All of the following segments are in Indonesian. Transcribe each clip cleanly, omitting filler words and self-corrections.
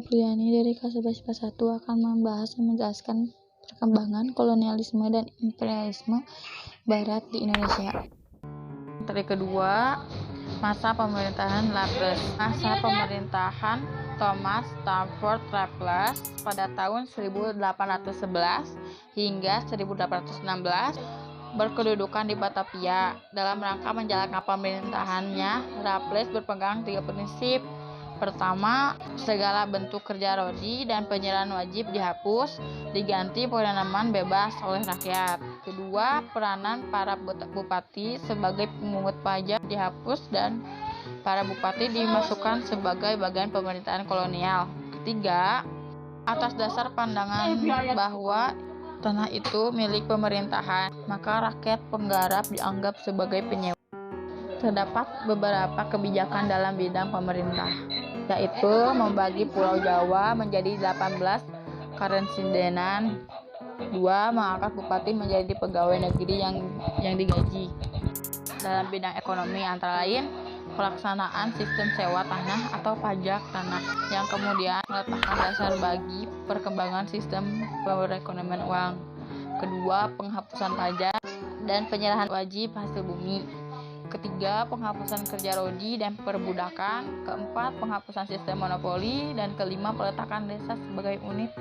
Apriani dari K11 IPA 1 akan membahas dan menjelaskan perkembangan kolonialisme dan imperialisme Barat di Indonesia. Materi kedua, masa pemerintahan Raffles. Masa pemerintahan Thomas Stamford Raffles pada tahun 1811 hingga 1816 berkedudukan di Batavia. Dalam rangka menjalankan pemerintahannya, Raffles berpegang 3 prinsip. Pertama, segala bentuk kerja rodi dan penyerahan wajib dihapus, diganti penanaman bebas oleh rakyat. Kedua, peranan para bupati sebagai pemungut pajak dihapus dan para bupati dimasukkan sebagai bagian pemerintahan kolonial. Ketiga, atas dasar pandangan bahwa tanah itu milik pemerintahan, maka rakyat penggarap dianggap sebagai penyewa. Terdapat beberapa kebijakan dalam bidang pemerintah, yaitu membagi Pulau Jawa menjadi 18 karensidenan. 2. Mengangkat bupati menjadi pegawai negeri yang digaji. Dalam bidang ekonomi antara lain pelaksanaan sistem sewa tanah atau pajak tanah, yang kemudian meletakkan dasar bagi perkembangan sistem perekonomian uang. Kedua, penghapusan pajak dan penyerahan wajib hasil bumi. Ketiga, penghapusan kerja rodi dan perbudakan. Keempat, penghapusan sistem monopoli. Dan kelima, peletakan desa sebagai unit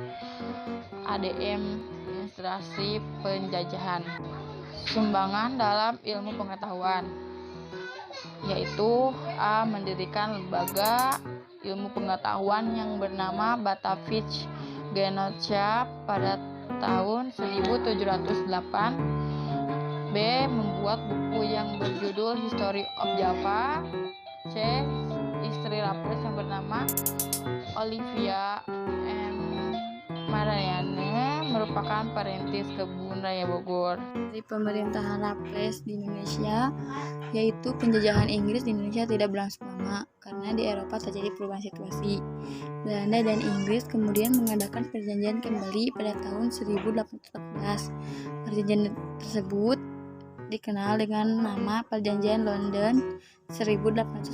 administrasi penjajahan. Sumbangan dalam ilmu pengetahuan, yaitu A. Mendirikan lembaga ilmu pengetahuan yang bernama Batavia Genootschap pada tahun 1708. B. Membuat buku yang berjudul History of Java. C. Istri Raffles yang bernama Olivia M. Marianne merupakan perintis kebun raya Bogor. Dari pemerintahan Raffles di Indonesia, yaitu penjajahan Inggris di Indonesia tidak berlangsung lama karena di Eropa terjadi perubahan situasi. Belanda dan Inggris kemudian mengadakan perjanjian kembali pada tahun 1814. Perjanjian tersebut dikenal dengan nama Perjanjian London 1814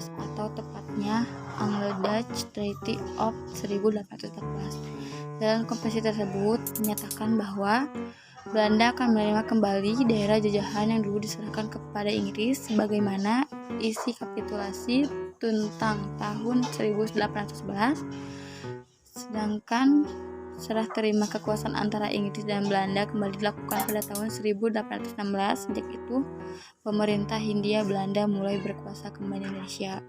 atau tepatnya Anglo-Dutch Treaty of 1814. Dalam konvensi tersebut menyatakan bahwa Belanda akan menerima kembali daerah jajahan yang dulu diserahkan kepada Inggris sebagaimana isi kapitulasi tentang tahun 1811. Sedangkan serah terima kekuasaan antara Inggris dan Belanda kembali dilakukan pada tahun 1816. Sejak itu, pemerintah Hindia Belanda mulai berkuasa kembali di Indonesia.